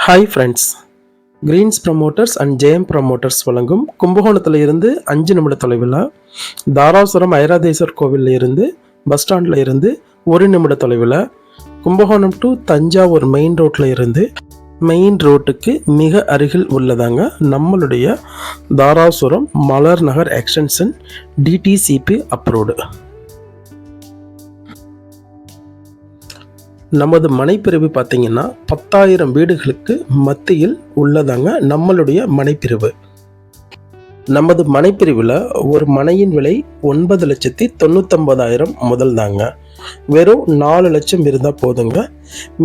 Hi friends, greens promoters and Jayam promoters வழங்கும் கும்பகோணத்தில் இருந்து 5 நிமிட தொலைவில், தாராசுரம் ஐராதேஸ்வர் கோவிலில் இருந்து பஸ் ஸ்டாண்டில் இருந்து 1 நிமிட தொலைவில், கும்பகோணம் டு தஞ்சாவூர் மெயின் ரோட்டில் இருந்து மெயின் ரோட்டுக்கு மிக அருகில் உள்ளதாங்க நம்மளுடைய தாராசுரம் மலர் நகர் எக்ஸ்டென்ஷன் டிடிசிபி அப்ரூவ்டு. நமது மனைப்பிரிவு பார்த்தீங்கன்னா 10,000 வீடுகளுக்கு மத்தியில் உள்ளதாங்க நம்மளுடைய மனைப்பிரிவு. நமது மனைப்பிரிவில் ஒரு மனையின் விலை 9,99,000 முதல் தாங்க. வெறும் 4 லட்சம் இருந்தால் போதுங்க.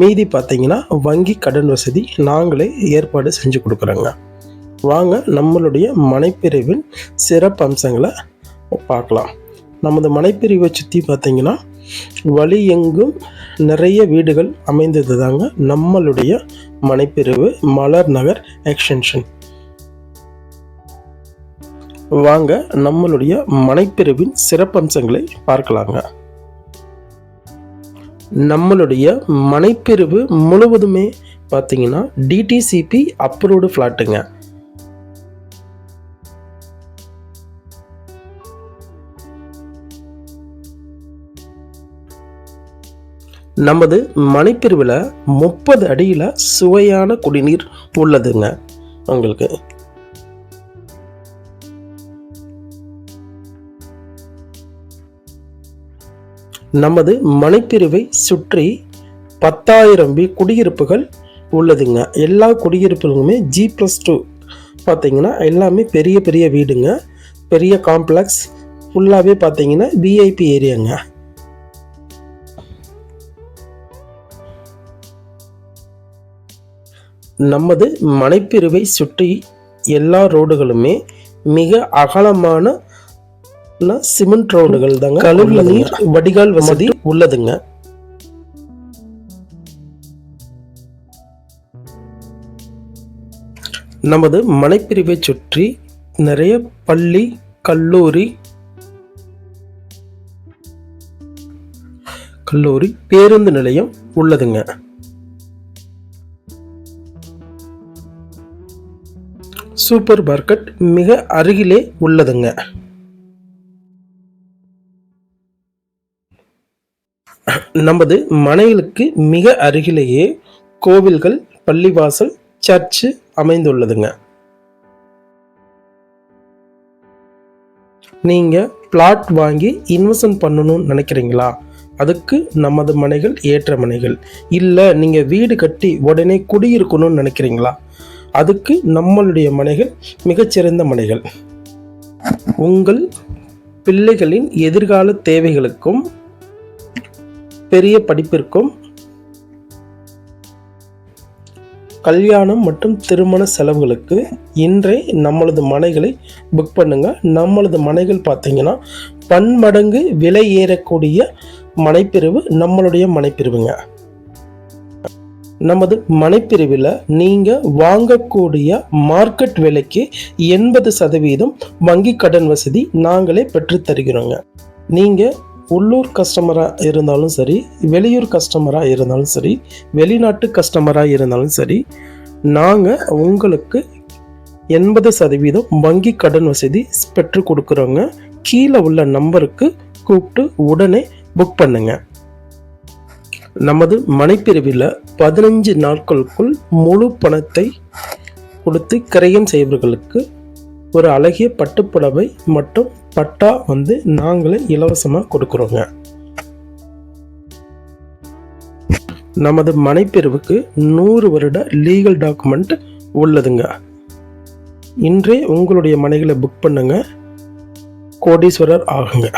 மீதி பார்த்தீங்கன்னா வங்கி கடன் வசதி நாங்களே ஏற்பாடு செஞ்சு கொடுக்குறோங்க. வாங்க நம்மளுடைய மனைப்பிரிவின் சிறப்பு அம்சங்களை பார்க்கலாம். நமது மனைப்பிரிவை சுற்றி பார்த்தீங்கன்னா வழி எங்கும் நிறைய வீடுகள் அமைந்தது தாங்க நம்மளுடைய மனைப்பிரிவு மலர் நகர் எக்ஸ்டென்ஷன். வாங்க நம்மளுடைய மனைப்பிரிவின் சிறப்பம்சங்களை பார்க்கலாங்க. நம்மளுடைய மனைப்பிரிவு முழுவதுமே பார்த்தீங்கன்னா டிடிசிபி அப்ரூவ்டு ஃப்ளாட்டுங்க. நமது மனைப்பிரிவில் 30 அடியில் சுவையான குடிநீர் உள்ளதுங்க. உங்களுக்கு நமது மனைப்பிரிவை சுற்றி 10,000 குடியிருப்புகள் உள்ளதுங்க. எல்லா குடியிருப்புகளுமே G+2 பார்த்தீங்கன்னா எல்லாமே பெரிய பெரிய வீடுங்க, பெரிய காம்ப்ளெக்ஸ், ஃபுல்லாகவே பார்த்தீங்கன்னா விஐபி ஏரியாங்க. நமது மனைப்பிரிவை சுற்றி எல்லா ரோடுகளுமே மிக அகலமான சிமெண்ட் ரோடுகள் தாங்க. கழிவு நீர் வடிகால் வசதி உள்ளதுங்க. நமது மனைப்பிரிவை சுற்றி நிறைய பள்ளி, கல்லூரி, பேருந்து நிலையம் உள்ளதுங்க. சூப்பர் மார்க்கெட் மிக அருகிலே உள்ளதுங்க. நமது மனைகளுக்கு மிக அருகிலேயே கோவில்கள், பள்ளிவாசல், சர்ச்சு அமைந்துள்ளதுங்க. நீங்க பிளாட் வாங்கி இன்வெஸ்ட்மெண்ட் பண்ணணும்னு நினைக்கிறீங்களா? அதுக்கு நமது மனைகள் ஏற்ற மனைகள். இல்லை நீங்கள் வீடு கட்டி உடனே குடியிருக்கணும்னு நினைக்கிறீங்களா? அதுக்கு நம்மளுடைய மனைகள் மிகச்சிறந்த மனைகள். உங்கள் பிள்ளைகளின் எதிர்கால தேவைகளுக்கும் பெரிய படிப்பிற்கும் கல்யாணம் மற்றும் திருமண செலவுகளுக்கு இன்றே நம்மளது மனைகளை புக் பண்ணுங்க. நம்மளது மனைகள் பார்த்தீங்கன்னா பன்மடங்கு விலை ஏறக்கூடிய மனைப்பிரிவு நம்மளுடைய மனைப்பிரிவுங்க. நமது மனைப்பிரிவில் நீங்கள் வாங்கக்கூடிய மார்க்கெட் விலைக்கு 80% வங்கி கடன் வசதி நாங்களே பெற்றுத்தருகிறோங்க. நீங்கள் உள்ளூர் கஸ்டமராக இருந்தாலும் சரி, வெளியூர் கஸ்டமராக இருந்தாலும் சரி, வெளிநாட்டு கஸ்டமராக இருந்தாலும் சரி, நாங்கள் உங்களுக்கு 80% வங்கி கடன் வசதி பெற்று கொடுக்குறோங்க. கீழே உள்ள நம்பருக்கு கூப்பிட்டு உடனே புக் பண்ணுங்க. நமது மனைப்பிரிவில் 15 நாட்களுக்குள் முழு பணத்தை கொடுத்து கிரயம் செய்பவர்களுக்கு ஒரு அழகிய பட்டுப்புடவை மற்றும் பட்டா நாங்களே இலவசமாக கொடுக்குறோங்க. நமது மனைப்பிரிவுக்கு 100 வருட லீகல் டாக்குமெண்ட் உள்ளதுங்க. இன்றே உங்களுடைய மனைகளை புக் பண்ணுங்க, கோடீஸ்வரர் ஆகுங்க.